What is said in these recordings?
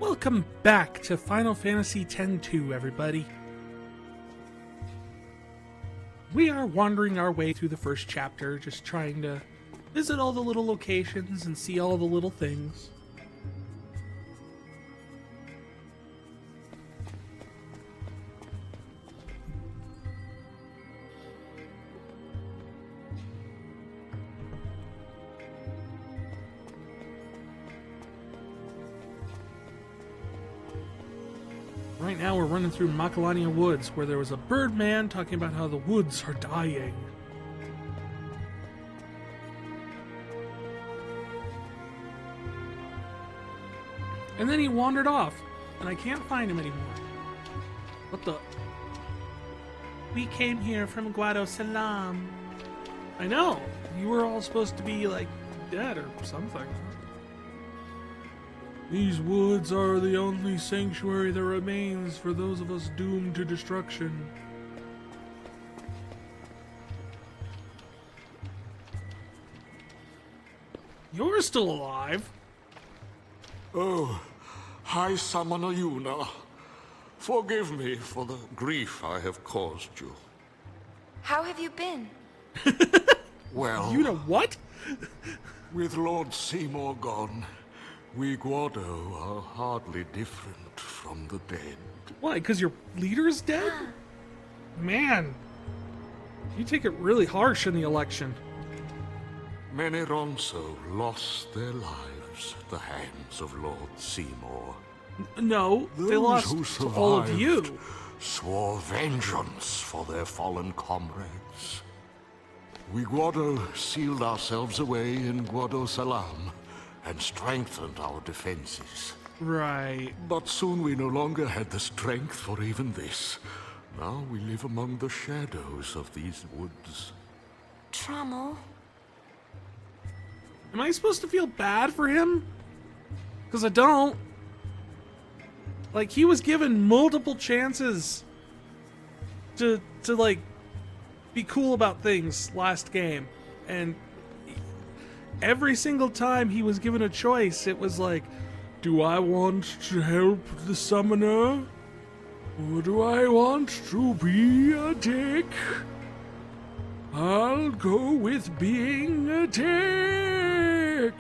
Welcome back to Final Fantasy X-2, everybody. We are wandering our way through the first chapter, just trying to visit all the little locations and see all the little things. Right now we're running through Macalania Woods, where there was a bird man talking about how the woods are dying. And then he wandered off, and I can't find him anymore. What the? We came here from Guado Salam. I know! You were all supposed to be, like, dead or something. These woods are the only sanctuary that remains for those of us doomed to destruction. You're still alive. Oh, High Summoner Yuna, forgive me for the grief I have caused you. How have you been? Well, Yuna, what? with Lord Seymour gone, we Guado are hardly different from the dead. Why? Because your leader's dead? Man, you take it really harsh in the election. Many Ronso lost their lives at the hands of Lord Seymour. No, they Those lost who to all of you. survived swore vengeance for their fallen comrades. We Guado sealed ourselves away in Guado Salam and strengthened our defenses. Right. But soon we no longer had the strength for even this. Now we live among the shadows of these woods. Trommel? Am I supposed to feel bad for him? Because I don't. Like, he was given multiple chances to like, be cool about things last game. And every single time he was given a choice, it was like, do I want to help the summoner? Or do I want to be a dick? I'll go with being a dick.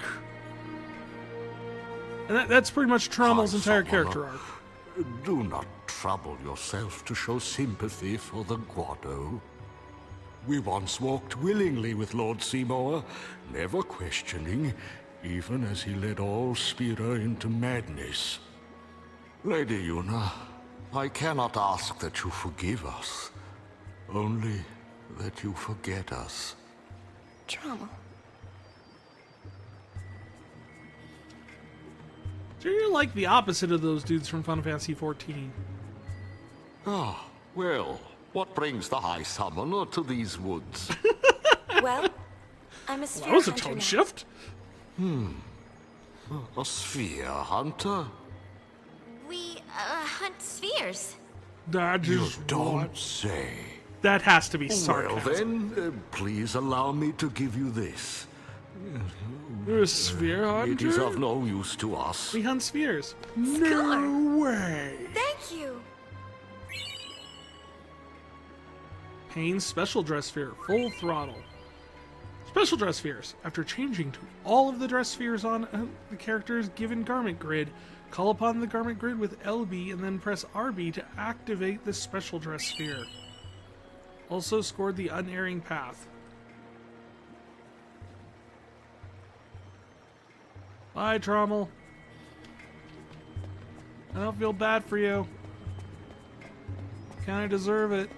And that's pretty much Trommel's entire character arc. Do not trouble yourself to show sympathy for the Guado. We once walked willingly with Lord Seymour, never questioning, even as he led all Spira into madness. Lady Yuna, I cannot ask that you forgive us, only that you forget us. Trommel. So you're like the opposite of those dudes from Final Fantasy XIV. Ah, well, what brings the High Summoner to these woods? Well, I'm a sphere That was a hunter tone now. shift. A sphere hunter? We, hunt spheres. That You is don't what? say. That has to be Well sarcasm. then, please allow me to give you this. You're a sphere hunter? It is of no use to us. We hunt spheres. Score. No way. Thank you. Payne's special dress sphere, full throttle. Special dress spheres. After changing to all of the dress spheres on the character's given garment grid, call upon the garment grid with LB and then press RB to activate the special dress sphere. Also scored the unerring path. Bye, Trommel. I don't feel bad for you. Kinda deserve it.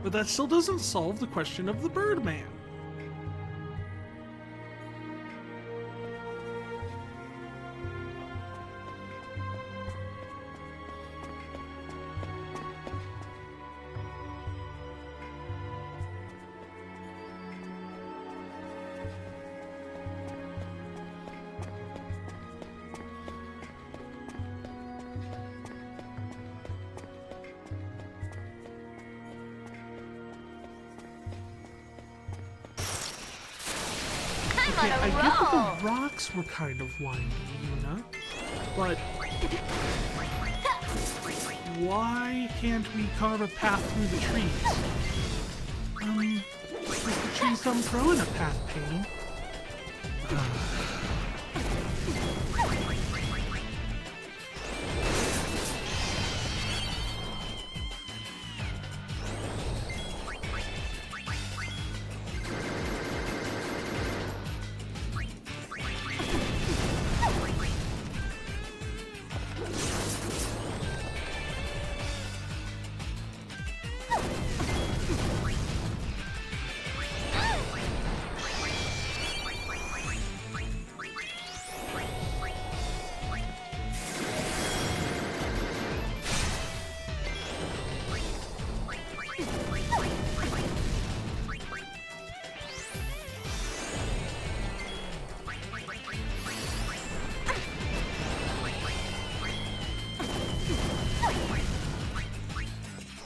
But that still doesn't solve the question of the Birdman. Okay, on a I get roll. that the rocks were kind of windy, Yuna, but why can't we carve a path through the trees? Because the trees don't grow in a path, Pain.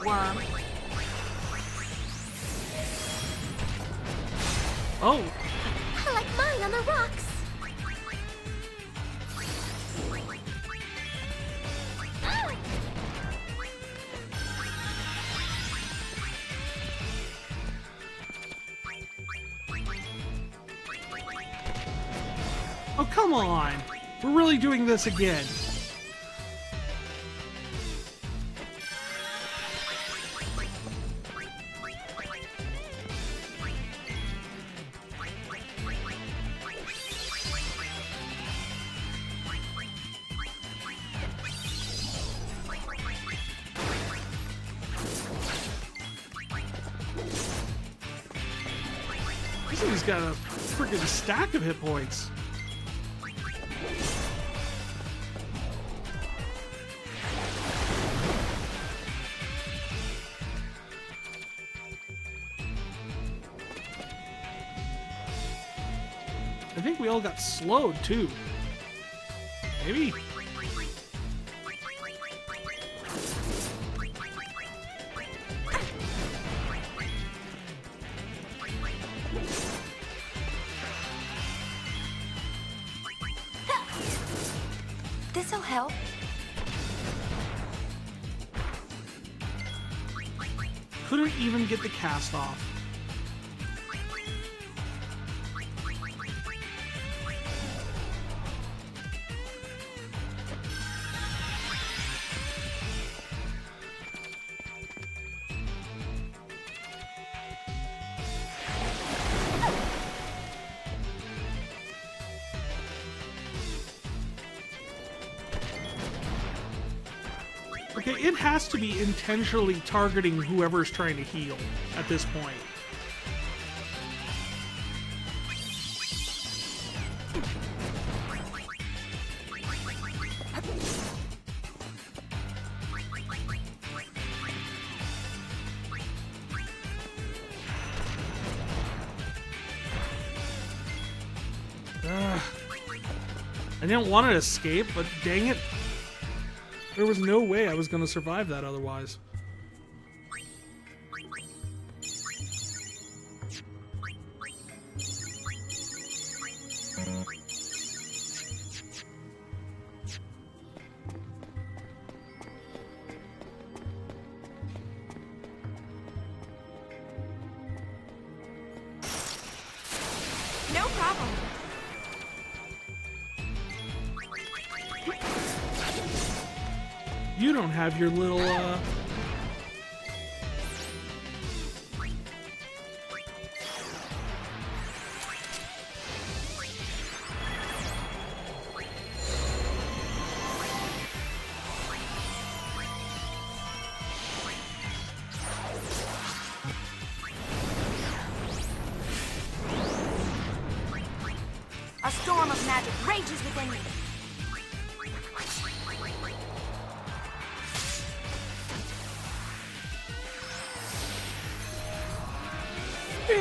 Worm. Oh, I like mine on the rocks. oh, come on! We're really doing this again. This thing's got a freaking stack of hit points. I think we all got slowed too. Maybe. This'll help. Couldn't even get the cast off. Okay, it has to be intentionally targeting whoever's trying to heal at this point. I didn't want to escape, but dang it. There was no way I was going to survive that otherwise. No problem. You don't have your little, A storm of magic rages within me.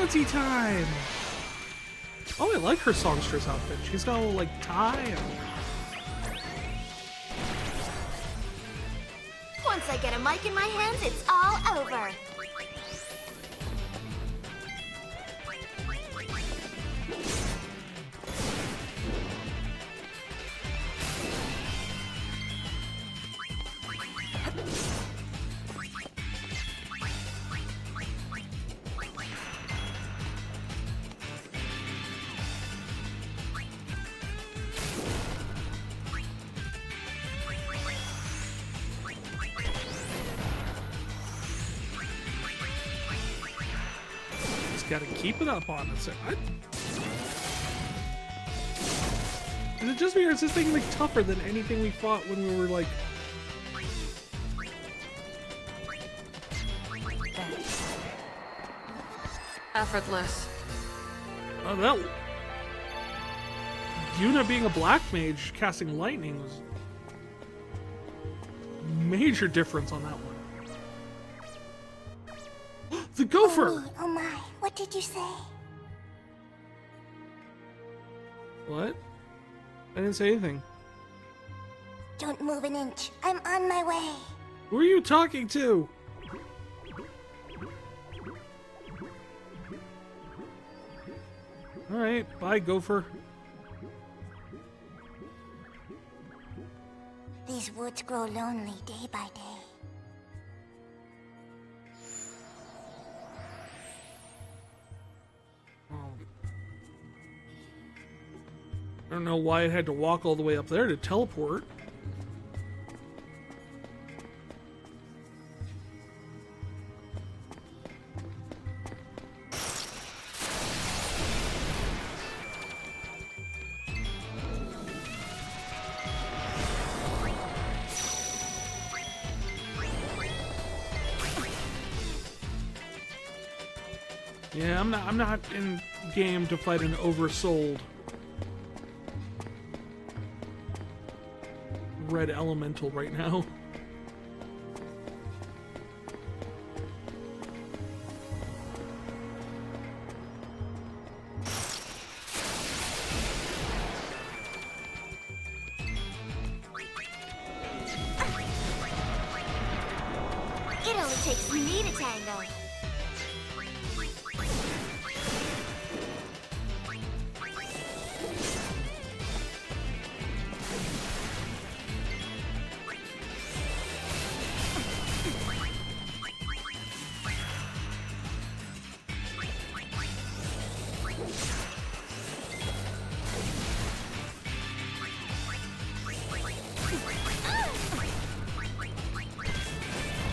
fancy time! Oh, I like her songstress outfit. She's got a little, like, tie and... Once I get a mic in my hands, it's all over. gotta keep it up on us. What? Is it just me or is this thing like tougher than anything we fought when we were like... Effortless. Oh, that... Yuna being a black mage casting lightning was... major difference on that one. The gopher! Oh my, what did you say? What? I didn't say anything. Don't move an inch. I'm on my way. Who are you talking to? Alright, bye, gopher. These woods grow lonely day by day. I don't know why it had to walk all the way up there to teleport. Yeah, I'm not in game to fight an oversold red elemental right now. It only takes me to tango.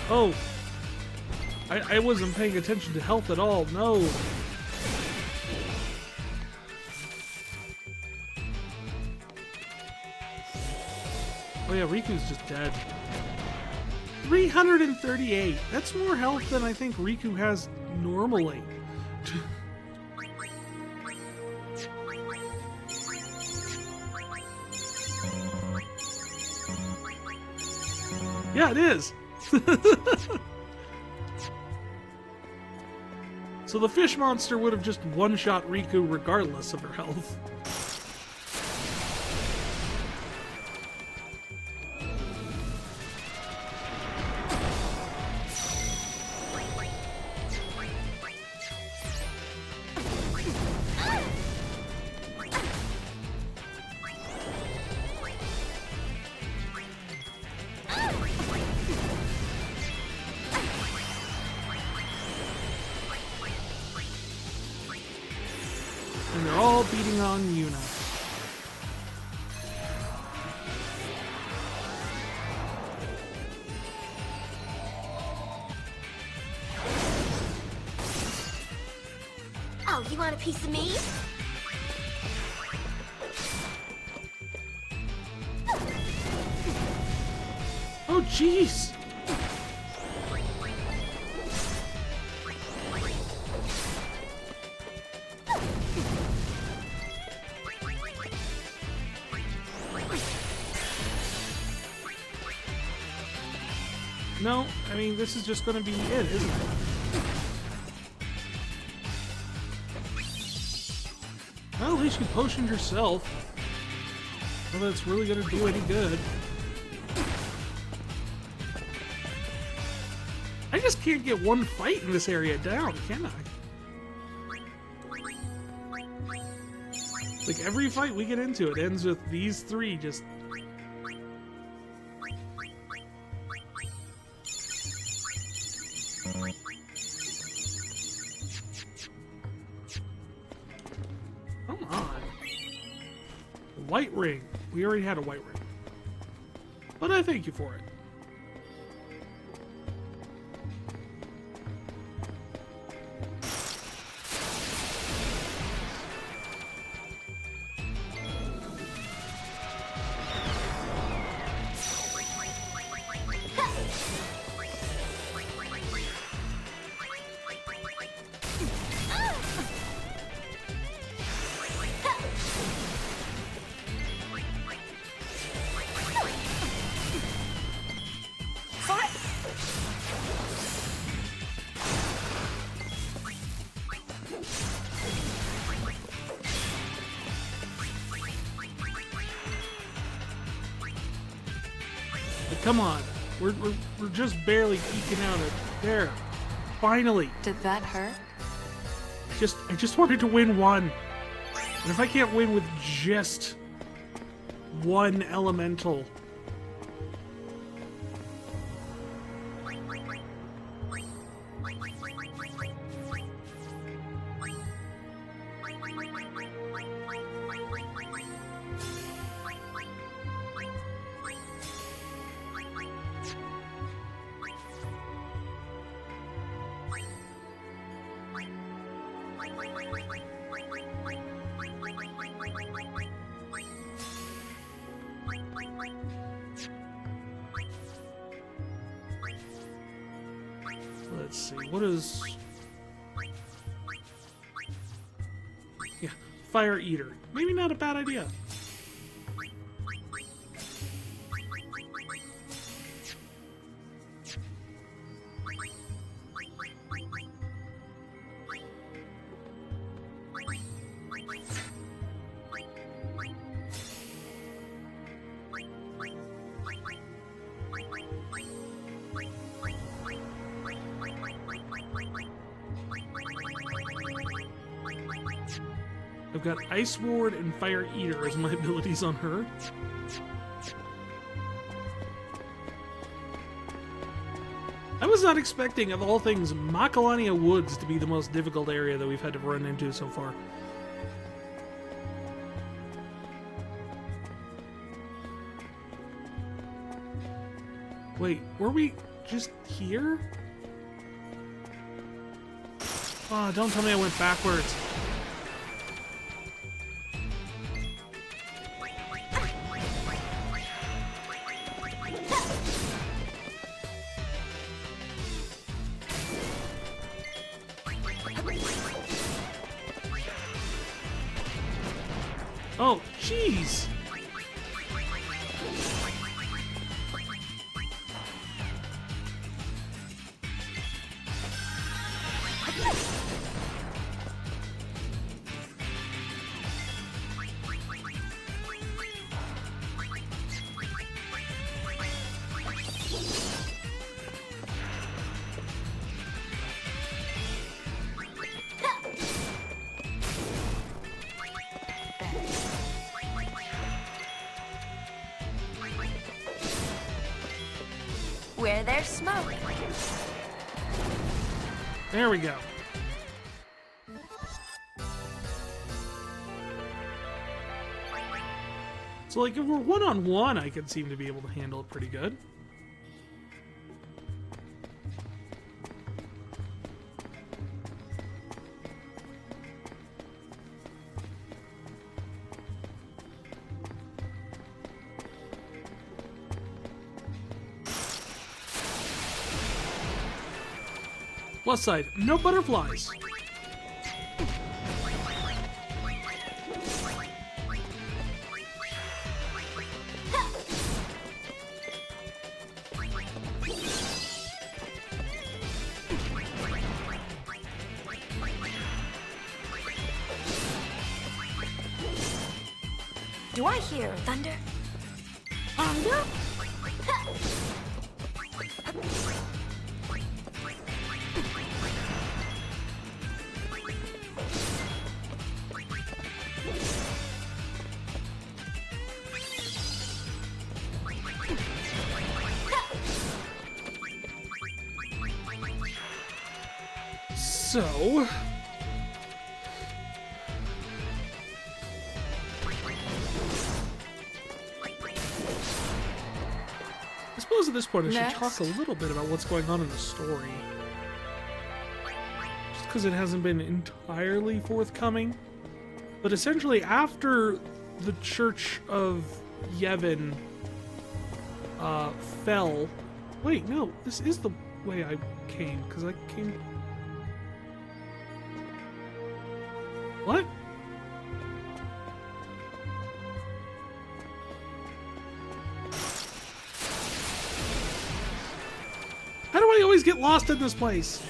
Oh! I wasn't paying attention to health at all, no! Oh yeah, Riku's just dead. 338! That's more health than I think Riku has normally. Yeah, it is! So the fish monster would have just one-shot Riku regardless of her health. And they're all beating on Yuna. Oh, you want a piece of me? Oh, jeez! No, I mean, this is just going to be it, isn't it? Well, at least you potioned yourself. Whether it's really going to do any good. I just can't get one fight in this area down, can I? Like, every fight we get into, it ends with these three just... Come on. White ring. We already had a white ring. But I thank you for it. Come on. We're just barely eking out it. There. Finally. Did that hurt? I just wanted to win one. And if I can't win with just one elemental. Let's see, what is... Yeah, Fire Eater. Maybe not a bad idea. I've got Ice Ward and Fire Eater as my abilities on her. I was not expecting, of all things, Macalania Woods to be the most difficult area that we've had to run into so far. Wait, were we just here? Oh, don't tell me I went backwards. Oh, jeez! Where there's smoke. There we go. So, like, if we're one-on-one, I could seem to be able to handle it pretty good. Plus side, no butterflies. Do I hear thunder? Thunder? So... I suppose at this point I should talk a little bit about what's going on in the story. Just because it hasn't been entirely forthcoming. But essentially, after the Church of Yevon fell... Wait, no, this is the way I came, because I came... What? How do I always get lost in this place?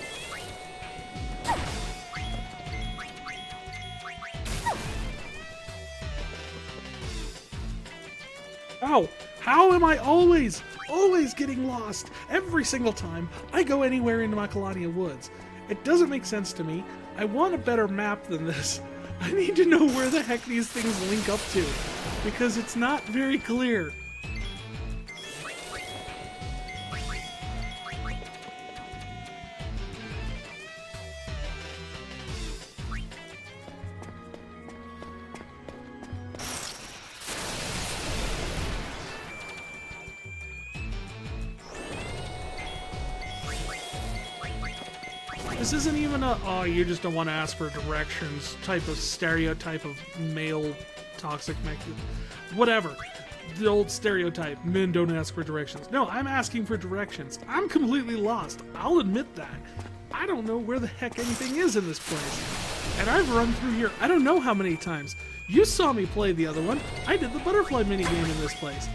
Ow! How am I always always getting lost every single time I go anywhere in Macalania Woods. It doesn't make sense to me. I want a better map than this. I need to know where the heck these things link up to, because it's not very clear. This isn't even a, oh, you just don't want to ask for directions type of stereotype of male toxic whatever. The old stereotype, men don't ask for directions. No, I'm asking for directions. I'm completely lost. I'll admit that. I don't know where the heck anything is in this place. And I've run through here I don't know how many times. You saw me play the other one. I did the butterfly minigame in this place.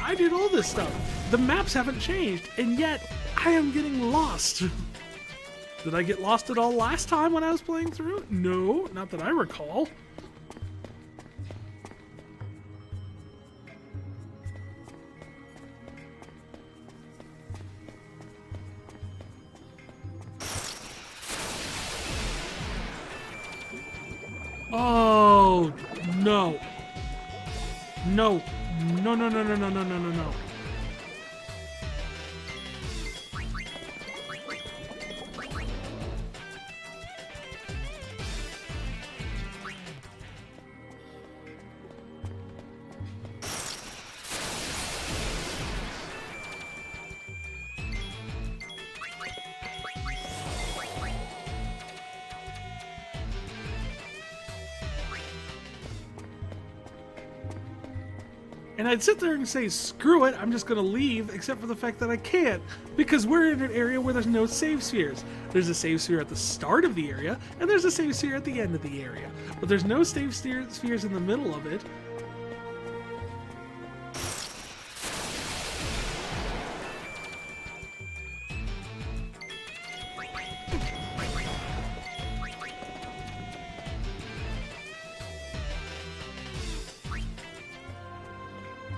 I did all this stuff. The maps haven't changed, and yet I am getting lost. Did I get lost at all last time when I was playing through? No, not that I recall. Oh, no. No. No, no, no, no, no, no, no, no, no. And I'd sit there and say, screw it, I'm just going to leave, except for the fact that I can't, because we're in an area where there's no save spheres. There's a save sphere at the start of the area, and there's a save sphere at the end of the area. But there's no save spheres in the middle of it.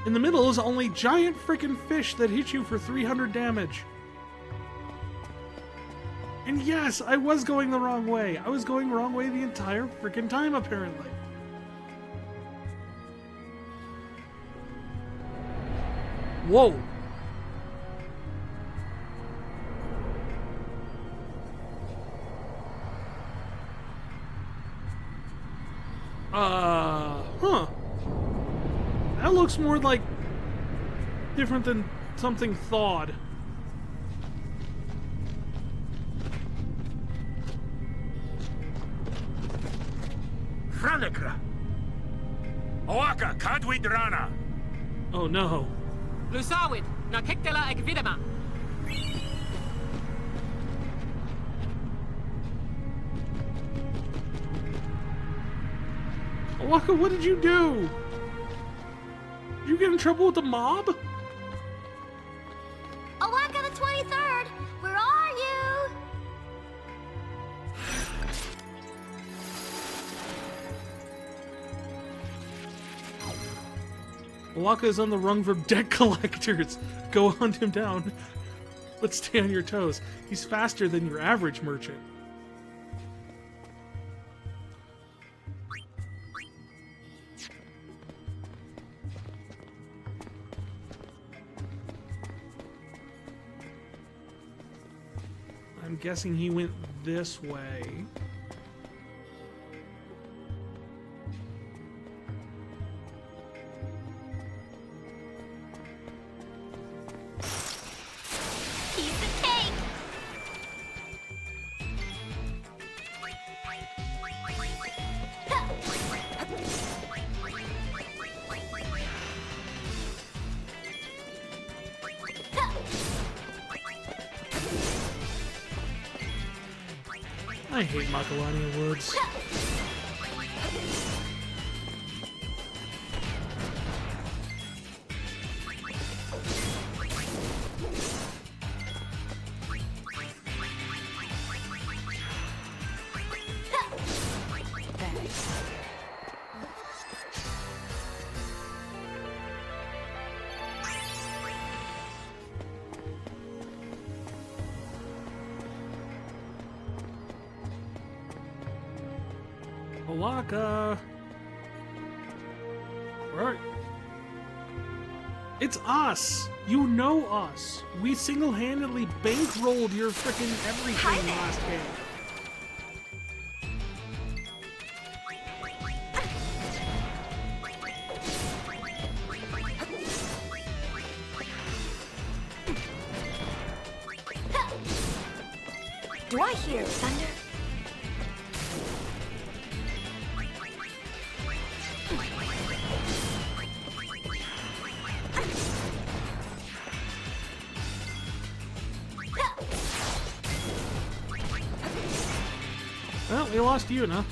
In the middle is only giant freaking fish that hit you for 300 damage. And yes, I was going the wrong way. I was going the wrong way the entire freaking time, apparently. Whoa. Huh. That looks more like different than something thawed. Franekra. Oaka, Kadwidrana. Oh no. Lusawid, na kiktela ek vidama. Waka, what did you do? Did you get in trouble with the mob? Awaka the 23rd! Where are you? Waka is on the rung from debt collectors. Go hunt him down, but stay on your toes. He's faster than your average merchant. I'm guessing he went this way. Piece of cake! I hate Macalania Woods. Owaka. Where are you? It's us. You know us. We single-handedly bankrolled your frickin' everything last game. Do I hear thunder? Well, we lost you, huh?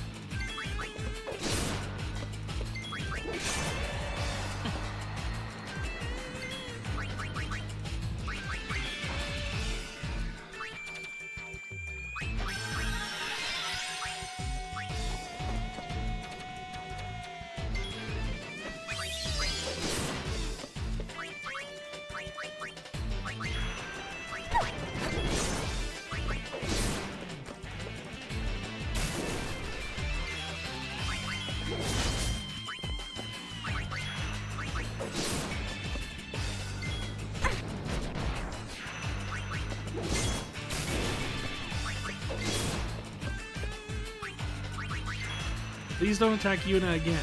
Please don't attack Yuna again.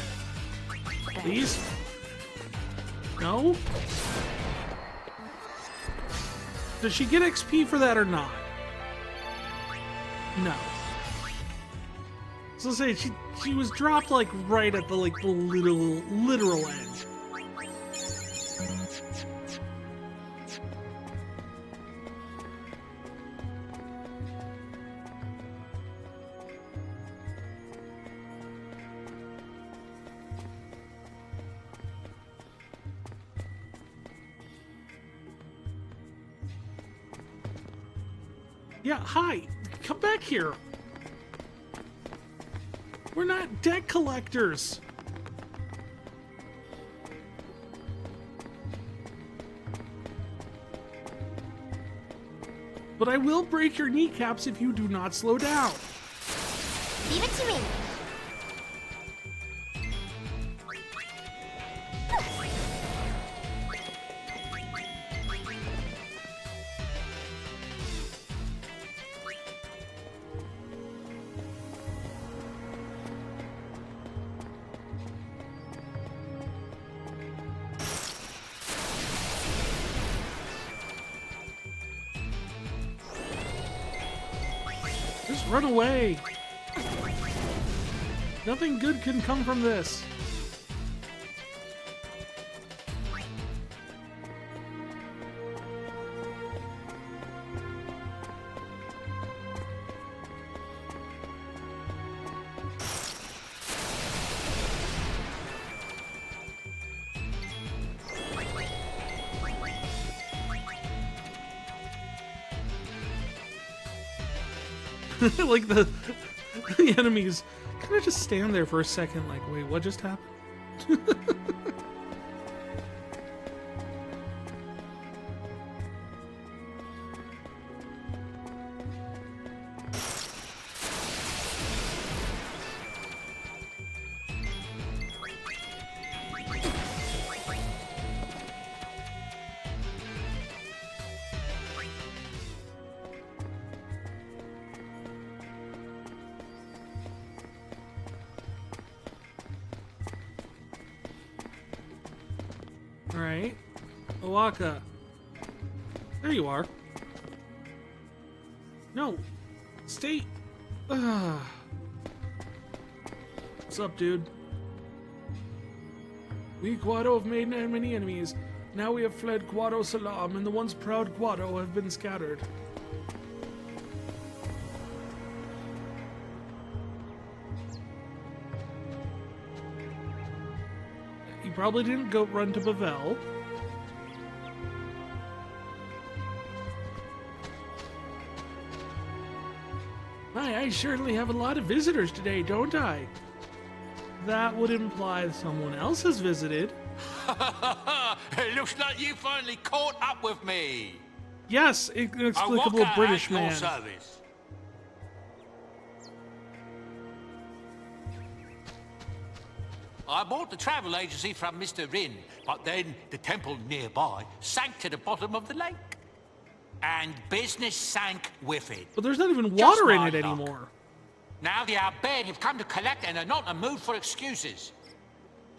Please? No? Does she get XP for that or not? No. So say she was dropped like right at the literal end. Yeah, hi. Come back here. We're not debt collectors. But I will break your kneecaps if you do not slow down. Leave it to me. Just run away. Nothing good can come from this. Like the enemies kind of just stand there for a second like, wait, what just happened? Alright. Owaka. There you are. No. Stay. What's up, dude? We Guado have made many enemies. Now we have fled Guado Salam, and the once proud Guado have been scattered. You probably didn't go run to Bavel. I surely have a lot of visitors today, don't I? That would imply someone else has visited. It looks like you finally caught up with me. Yes, inexplicable Owaka British at your man. service. I bought the travel agency from Mr. Rin, but then the temple nearby sank to the bottom of the lake. And business sank with it. But there's not even Just water in my it luck. anymore. Now the Abed have come to collect and are not in the mood for excuses.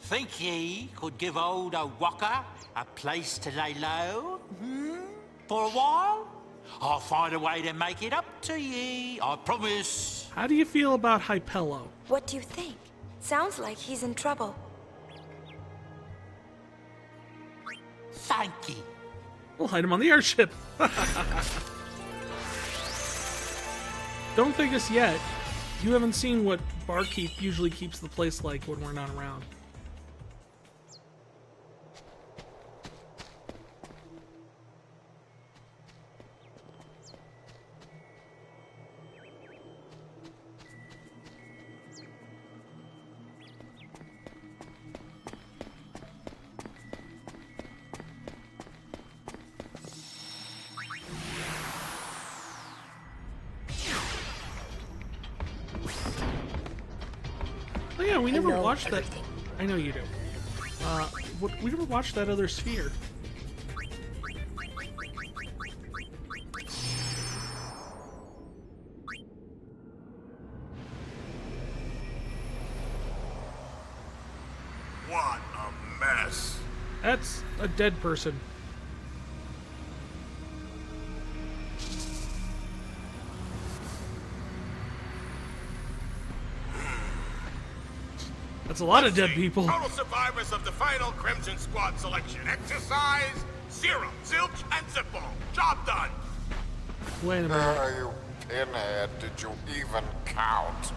Think ye could give old O'Waka a place to lay low? For a while? I'll find a way to make it up to ye, I promise. How do you feel about Hypello? What do you think? Sounds like he's in trouble. Thank ye. We'll hide him on the airship. Don't thank us yet. You haven't seen what Barkeep usually keeps the place like when we're not around. Oh yeah, we never watched that. I know you do. We never watched that other sphere. What a mess. That's a dead person. That's a lot of dead people. Total survivors of the final Crimson Squad selection exercise: 0, zilch, and zippo. Job done. Wait a minute. You pinhead, did you even count?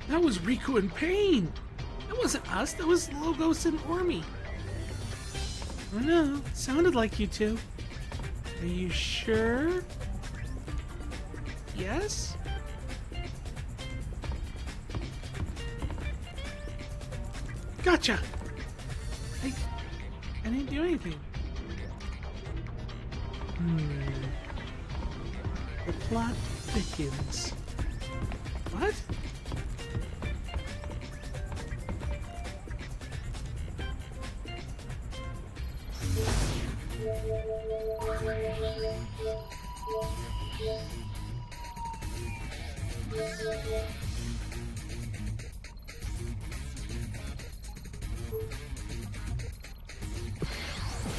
That was Riku in pain. That wasn't us. That was Logos and Ormy. I know. It sounded like you two. Are you sure? Yes? Gotcha! I didn't do anything. The plot thickens. What?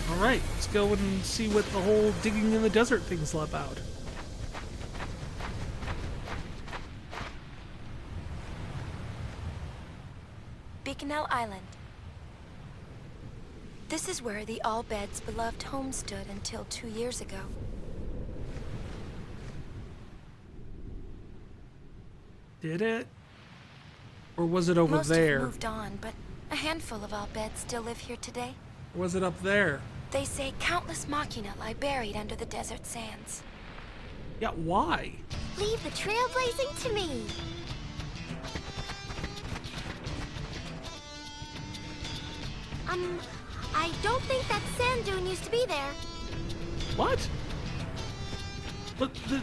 Alright, let's go and see what the whole digging in the desert thing's all about. Beaconell Island. This is where the All-Bed's beloved home stood until 2 years ago. Did it? Or was it over Most there? have moved on, but a handful of All-Beds still live here today. Or was it up there? They say countless machina lie buried under the desert sands. Yeah, why? Leave the trailblazing to me. I don't think that sand dune used to be there. What? But the...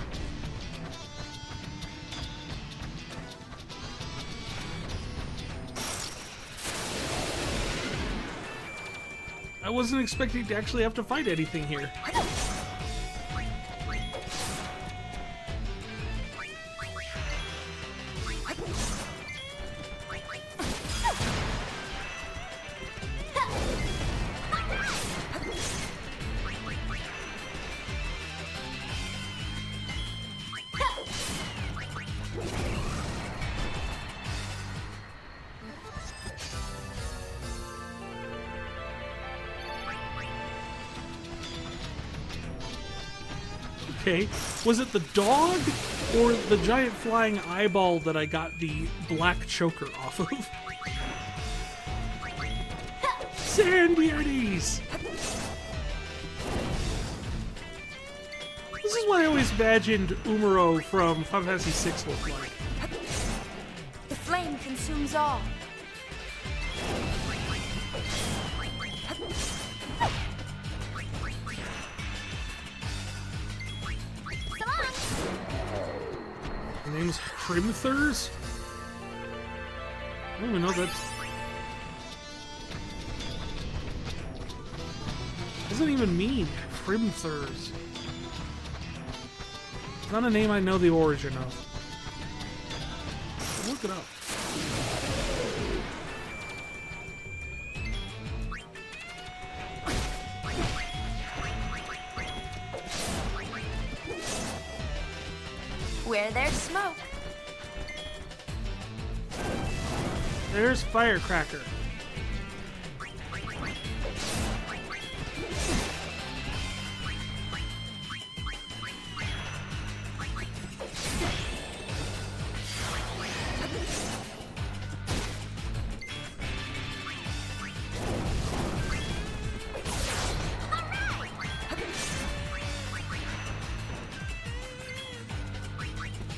I wasn't expecting to actually have to fight anything here. Okay, was it the dog or the giant flying eyeball that I got the black choker off of? Sand Yetis! This is what I always imagined Umaro from Final Fantasy VI looked like. The flame consumes all. The name's Crimthurs? I don't even know that's... What does it even mean? Crimthurs. It's not a name I know the origin of. Look it up. Where there's smoke. There's Firecracker.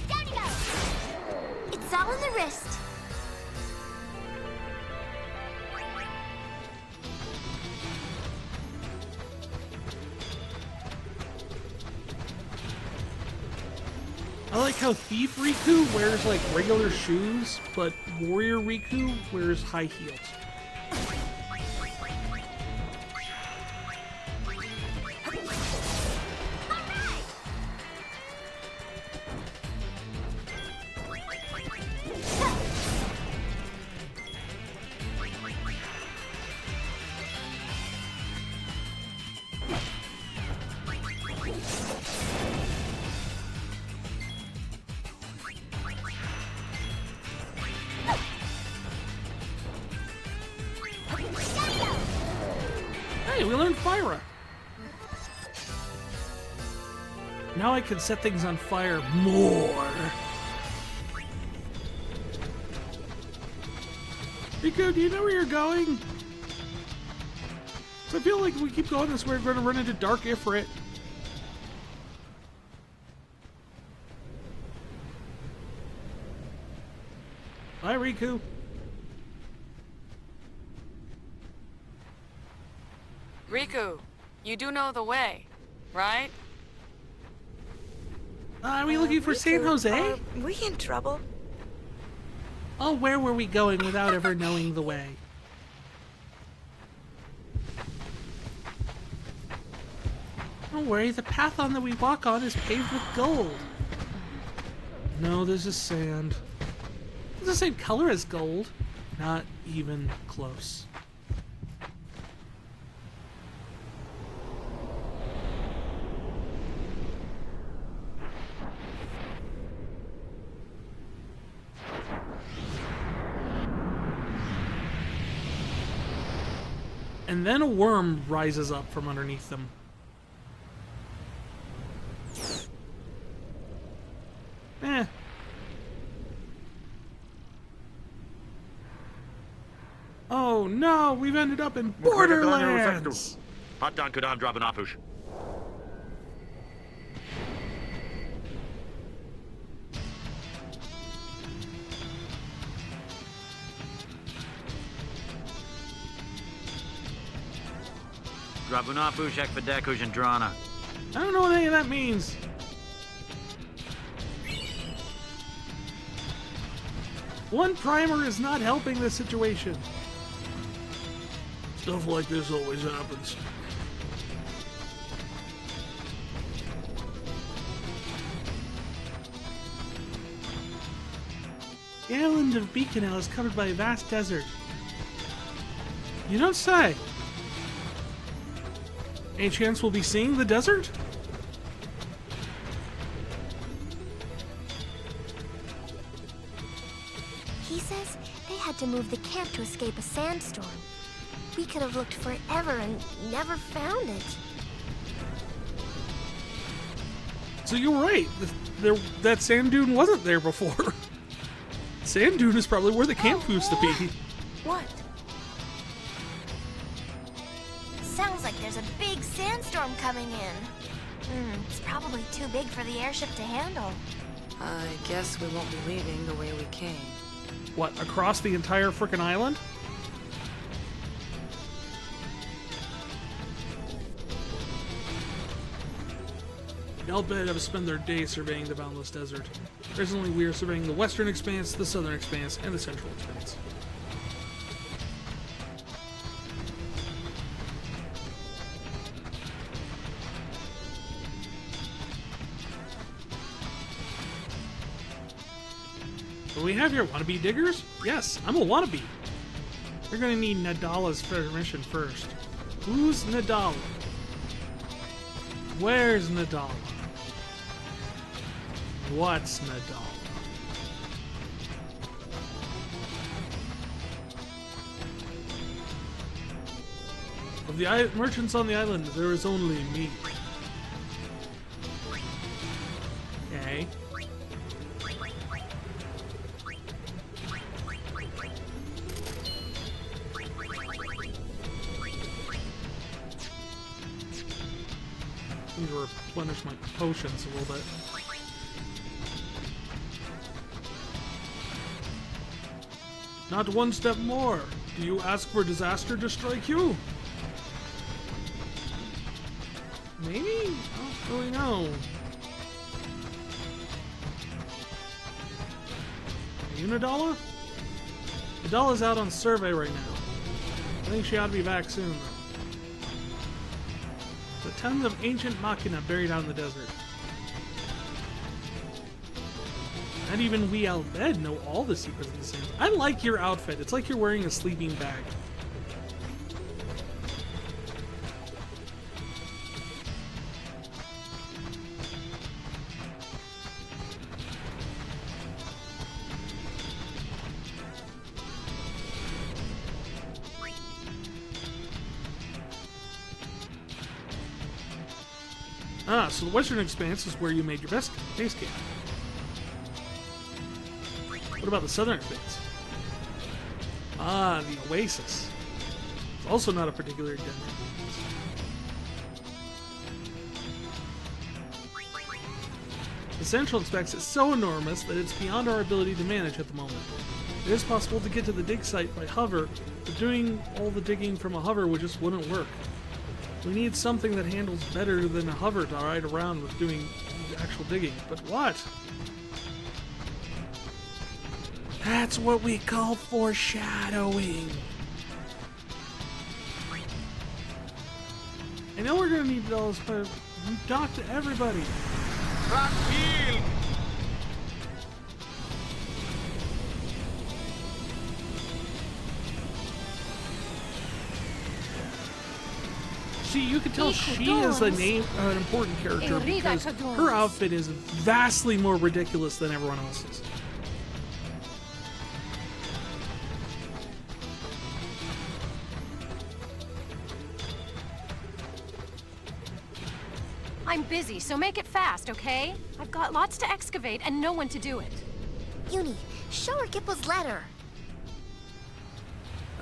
Down you go. It's all in the wrist. I like how Thief Riku wears like regular shoes, but Warrior Riku wears high heels. Hey, we learned Fyra. Now I can set things on fire more. Riku, do you know where you're going? So I feel like if we keep going this way, we're going to run into Dark Ifrit. Bye, Riku. Riku, you do know the way, right? Are we looking for San Jose? Are we in trouble? Oh, where were we going without ever knowing the way? Don't worry, the path on that we walk on is paved with gold. No, this is sand. It's the same color as gold. Not even close. And then a worm rises up from underneath them. Eh. Oh no, we've ended up in Borderlands! Hatan Kudam Drabanapush. Drabunapush Ekvadeku Jandrana. I don't know what any of that means. One primer is not helping the situation. Stuff like this always happens. The island of Beaconel is covered by a vast desert. You don't say. Any chance we'll be seeing the desert? He says they had to move the camp to escape a sandstorm. We could have looked forever and never found it. So you're right. That sand dune wasn't there before. Sand dune is probably where the camp used to be. What? Sounds like there's a big sandstorm coming in. It's probably too big for the airship to handle. I guess we won't be leaving the way we came. What, across the entire frickin' island? Al Bhed have spent their days surveying the boundless desert. Presently, we are surveying the western expanse, the southern expanse, and the central expanse. What do we have here? Wannabe diggers? Yes, I'm a wannabe. You're gonna need Nadala's permission first. Who's Nadala? Where's Nadala? What's Nadala? Of the merchants on the island, there is only me. Okay. Need to replenish my potions a little bit. Not one step more. Do you ask for disaster to strike you? Maybe? I don't really know. Are you Nadala? Nadala's out on survey right now. I think she ought to be back soon, though. The tons of ancient machina buried out in the desert. Not even we Al Bhed know all the secrets of the sands. I like your outfit. It's like you're wearing a sleeping bag. Ah, so the Western Expanse is where you made your base camp. What about the Southern Expanse? Ah, the Oasis. It's also not a particularly dense. The Central Expanse is so enormous that it's beyond our ability to manage at the moment. It is possible to get to the dig site by hover, but doing all the digging from a hover just wouldn't work. We need something that handles better than a hover to ride around with doing actual digging. But what? That's what we call foreshadowing. I know we're gonna need those, but we talk to everybody. Tranquil! See, you can tell she is an important character because her outfit is vastly more ridiculous than everyone else's. I'm busy, so make it fast, okay? I've got lots to excavate and no one to do it. Uni, show her Gipple's letter.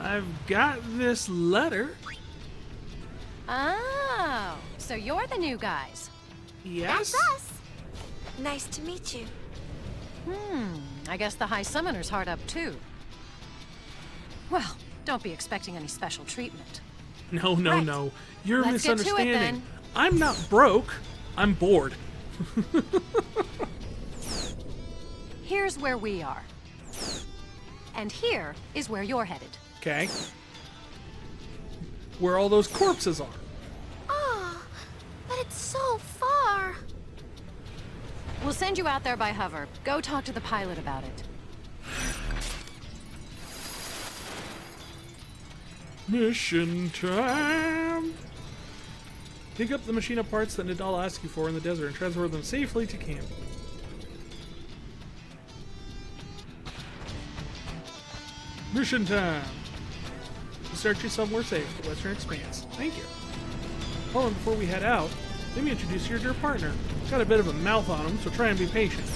I've got this letter. Oh, so you're the new guys. Yes? That's us. Nice to meet you. I guess the High Summoner's hard up too. Well, don't be expecting any special treatment. No, no, Right. no. You're Let's get to it, misunderstanding. then. I'm not broke. I'm bored. Here's where we are. And here is where you're headed. Okay. Where all those corpses are. Oh, but it's so far. We'll send you out there by hover. Go talk to the pilot about it. Mission time! Dig up the machina parts that Nadal asked you for in the desert and transfer them safely to camp. Mission time! Start you somewhere safe, the Western Expanse. Thank you. Hold on, before we head out, let me introduce you to your partner. Got a bit of a mouth on him, so try and be patient.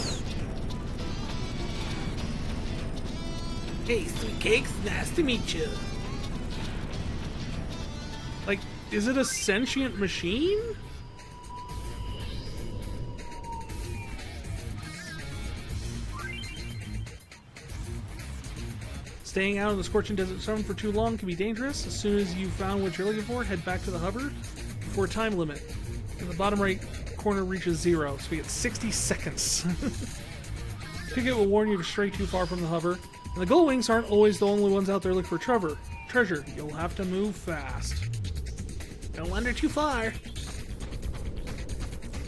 Hey, sweet cakes, nice to meet you. Like, is it a sentient machine? Staying out in the scorching desert sun for too long can be dangerous. As soon as you've found what you're looking for, head back to the hover before time limit. In the bottom right corner reaches 0, so we get 60 seconds. Ticket will warn you to stray too far from the hover. And the gull wings aren't always the only ones out there looking for treasure. You'll have to move fast. Don't wander too far.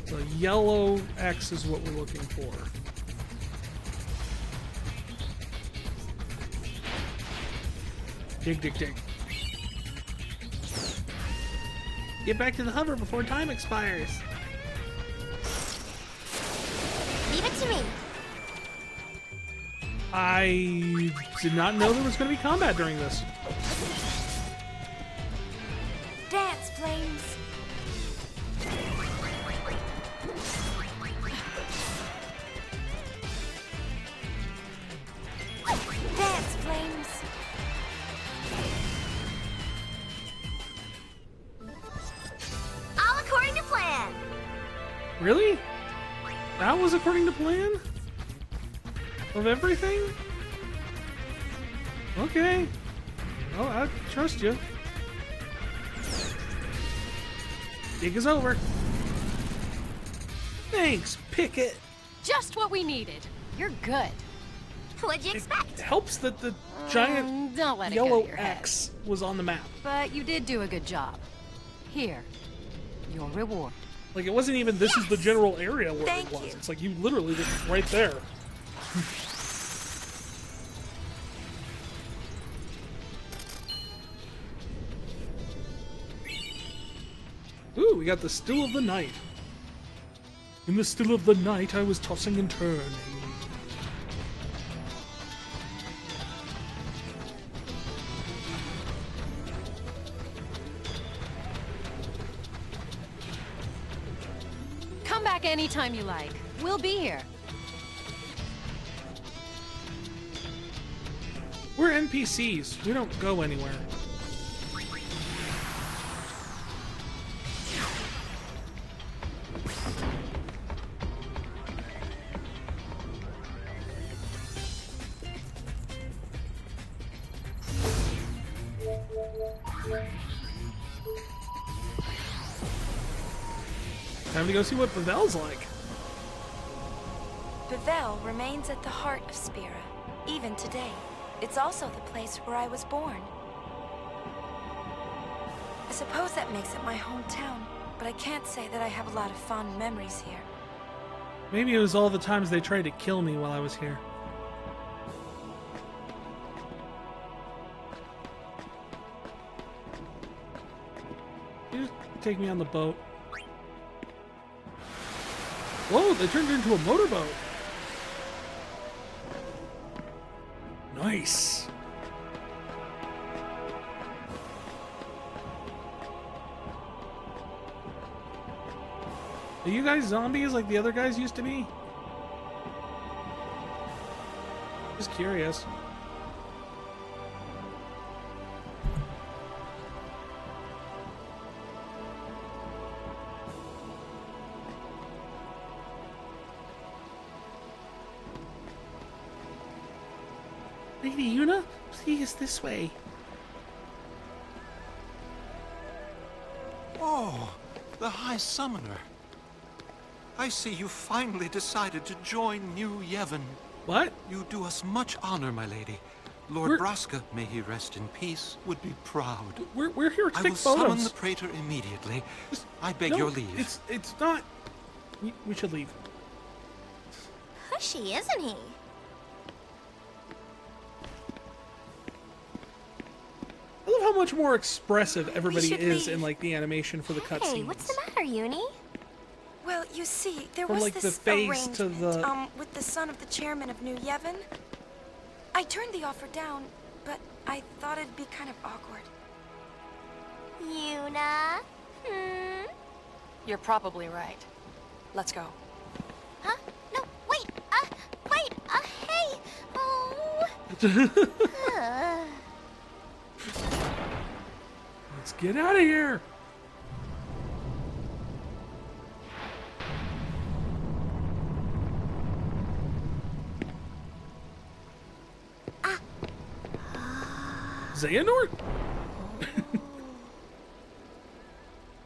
So yellow X is what we're looking for. Dig, dig, dig. Get back to the hover before time expires. Leave it to me. I did not know there was going to be combat during this. Dance, flames. Dance, flames. All according to plan. Really? That was according to plan? Of everything? Okay. Oh, I trust you. Dig is over. Thanks, Picket. Just what we needed. You're good. What'd you expect? It helps that the giant Don't let it go yellow to your head. X was on the map. But you did do a good job. Here, your reward. Like, it wasn't even this is the general area where Thank it was. you. It's like you literally just right there. Ooh, we got the still of the night. In the still of the night, I was tossing and turning. Come back anytime you like. We'll be here. We're NPCs. We don't go anywhere. Time to go see what Pavel's like. Pavel remains at the heart of Spira, even today. It's also the place where I was born. I suppose that makes it my hometown, but I can't say that I have a lot of fond memories here. Maybe it was all the times they tried to kill me while I was here. You just take me on the boat. Whoa, they turned it into a motorboat. Nice. Are you guys zombies like the other guys used to be? Just curious. Lady Una, please this way. Oh, the High Summoner. I see you finally decided to join New Yevon. What? You do us much honor, my lady. Lord Braska, may he rest in peace, would be proud. We're here to I take will photos. summon the Praetor immediately. I beg No, your leave. It's not. We should leave. Pushy, isn't he? I love how much more expressive everybody should is leave. in like the animation for the cutscenes. Hey, what's the matter, Uni? Well, you see, there From, was like, the this face to arrangement, the- with the son of the chairman of New Yevon. I turned the offer down, but I thought it'd be kind of awkward. Yuna? You're probably right. Let's go. Huh? No, wait, hey! Oh! Let's get out of here. Xehanort?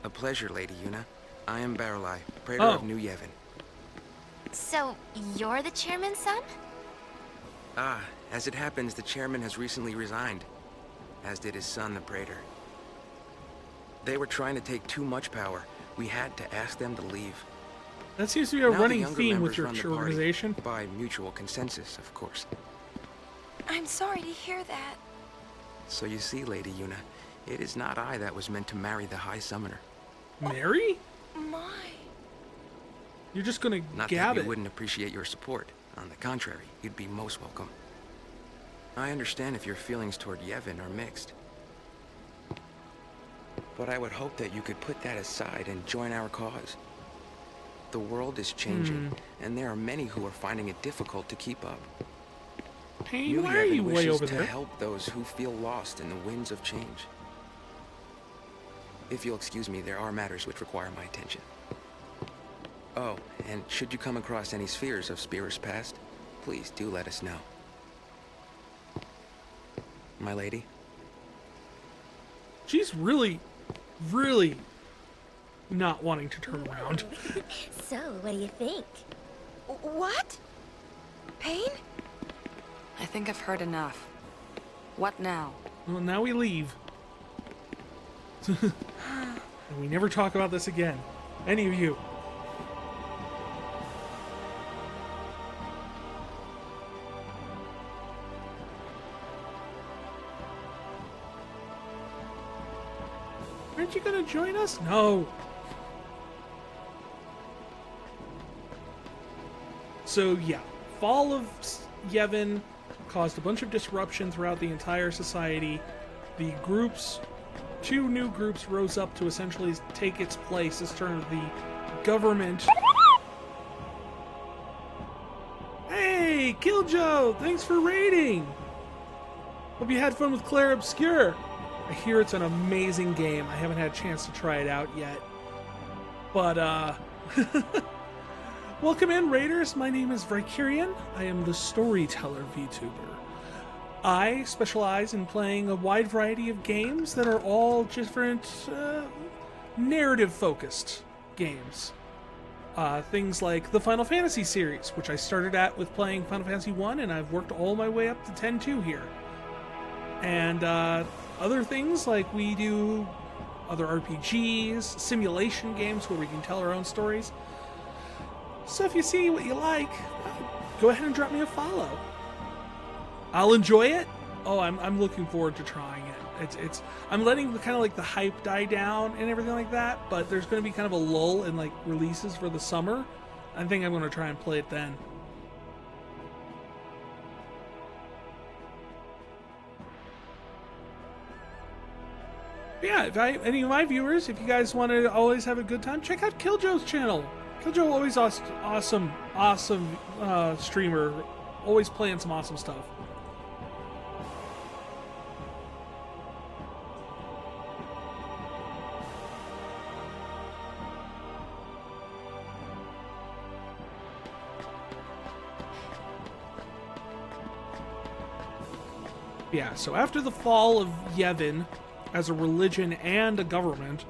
A pleasure, Lady Yuna. I am Baralai, Praetor Oh. of New Yevon. So, you're the chairman's son? Ah, as it happens, the chairman has recently resigned, as did his son, the Praetor. They were trying to take too much power. We had to ask them to leave. That seems to be a Now the running younger theme with members your run the party, organization. by mutual consensus, of course. I'm sorry to hear that. So you see, Lady Yuna, it is not I that was meant to marry the High Summoner. Mary? My. You're just gonna Not gab that we it. wouldn't appreciate your support. On the contrary, you'd be most welcome. I understand if your feelings toward Yevon are mixed. But I would hope that you could put that aside and join our cause. The world is changing, and there are many who are finding it difficult to keep up. Hey, New why are Yevon you way wishes over to there? help those who feel lost in the winds of change. If you'll excuse me, there are matters which require my attention. Oh, and should you come across any spheres of Spearer's past, please do let us know. My lady? She's really, really not wanting to turn around. So, what do you think? What? Pain? I think I've heard enough. What now? Well, now we leave. And we never talk about this again. Any of you. Aren't you gonna join us? No. So yeah, fall of Yevon caused a bunch of disruption throughout the entire society. The groups, 2 new groups rose up to essentially take its place as turn of the government. Hey, Killjoe! Thanks for raiding! Hope you had fun with Claire Obscure. I hear it's an amazing game. I haven't had a chance to try it out yet. But, welcome in, Raiders. My name is Vicarian. I am the Storyteller VTuber. I specialize in playing a wide variety of games that are all different, narrative-focused games. Things like the Final Fantasy series, which I started at with playing Final Fantasy 1, and I've worked all my way up to 10-2 here. And, other things like we do other RPGs, simulation games where we can tell our own stories. So if you see what you like, go ahead and drop me a follow. I'll enjoy it. Oh, I'm looking forward to trying it. It's I'm letting the kind of like the hype die down and everything like that, but there's going to be kind of a lull in like releases for the summer. I think I'm going to try and play it then. Yeah, if any of my viewers, if you guys want to always have a good time, check out Killjoe's channel. Killjoe always awesome streamer, always playing some awesome stuff. Yeah, so after the fall of Yevon as a religion and a government,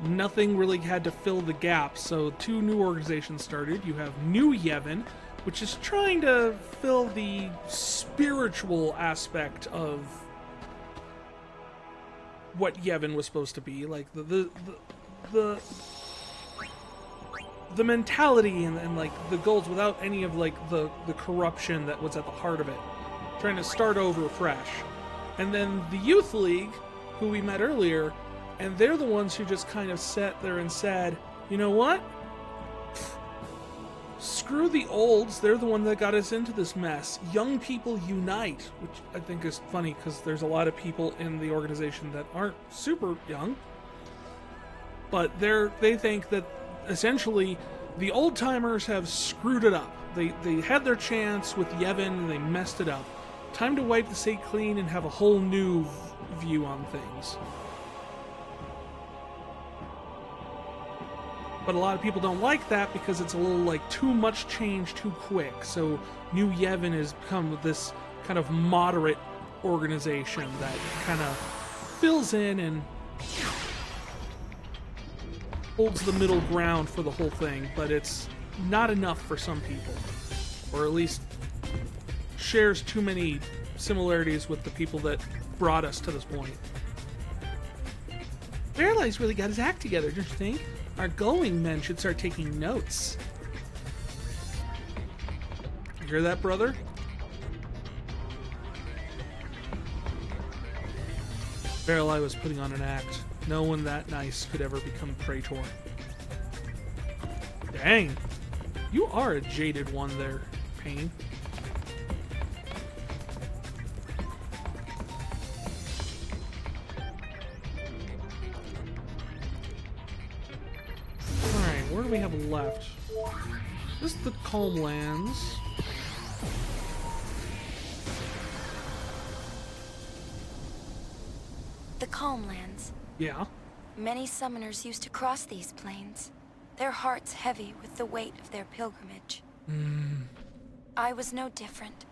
nothing really had to fill the gap, so 2 new organizations started. You have New Yevon, which is trying to fill the spiritual aspect of what Yevon was supposed to be, like the mentality and like the goals without any of like the corruption that was at the heart of it. Trying to start over fresh. And then the Youth League, who we met earlier, and they're the ones who just kind of sat there and said, you know what? Screw the olds, they're the one that got us into this mess. Young people unite, which I think is funny because there's a lot of people in the organization that aren't super young. But they think that essentially the old timers have screwed it up. They had their chance with Yevon and they messed it up. Time to wipe the slate clean and have a whole new view on things. But a lot of people don't like that because it's a little like too much change too quick. So New Yevon has become this kind of moderate organization that kind of fills in and holds the middle ground for the whole thing, but it's not enough for some people. Or at least shares too many similarities with the people that brought us to this point. Fairlight's really got his act together, don't you think? Our going men should start taking notes. You hear that, brother? Fairlight was putting on an act. No one that nice could ever become Praetor. Dang. You are a jaded one there, Pain. Alright, where do we have left? This is the Calm Lands. The Calm Lands. Yeah. Many summoners used to cross these plains, their hearts heavy with the weight of their pilgrimage. I was no different.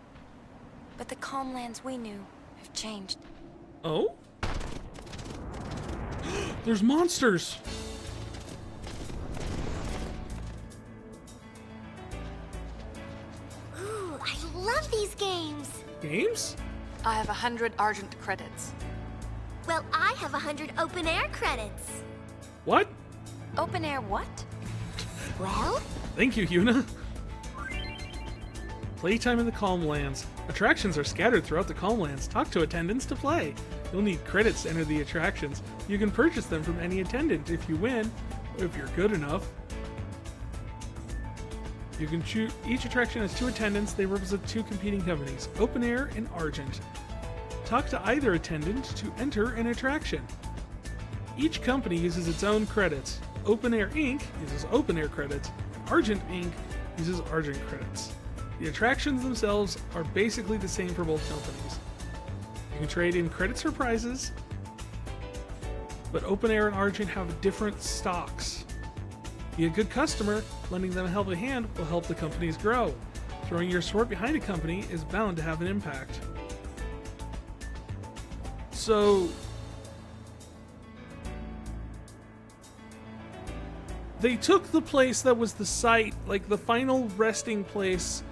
But the Calm Lands we knew have changed. Oh? There's monsters! Ooh, I love these games. Games? I have 100 Argent credits. Well, I have 100 open air credits. What? Open air what? Well? Thank you, Yuna. Playtime in the Calm Lands. Attractions are scattered throughout the Calm Lands. Talk to attendants to play. You'll need credits to enter the attractions. You can purchase them from any attendant if you win, or if you're good enough. You can choose. Each attraction has 2 attendants. They represent 2 competing companies, Open Air and Argent. Talk to either attendant to enter an attraction. Each company uses its own credits. Open Air Inc. uses Open Air credits, and Argent Inc. uses Argent credits. The attractions themselves are basically the same for both companies. You can trade in credits for prizes, but Open Air and Argent have different stocks. Be a good customer, lending them a helping hand will help the companies grow. Throwing your support behind a company is bound to have an impact. So, they took the place that was the site, like the final resting place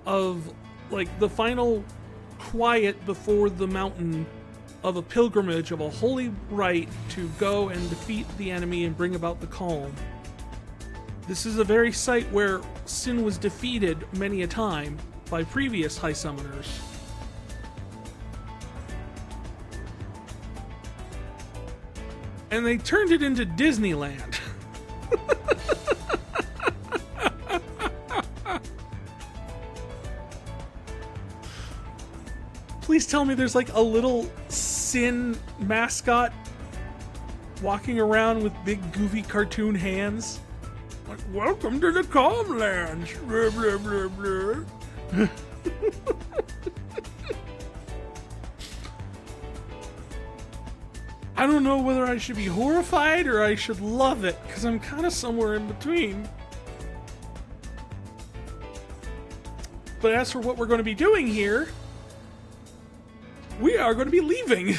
of, like the final quiet before the mountain of a pilgrimage, of a holy rite to go and defeat the enemy and bring about the calm. This is a very site where sin was defeated many a time by previous high summoners. And they turned it into Disneyland. Please tell me there's like a little sin mascot walking around with big goofy cartoon hands. Like, welcome to the Calm Lands. Blah, blah, blah, blah. I don't know whether I should be horrified or I should love it, because I'm kind of somewhere in between. But as for what we're going to be doing here, we are going to be leaving.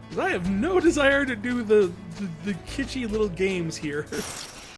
'Cause I have no desire to do the kitschy little games here.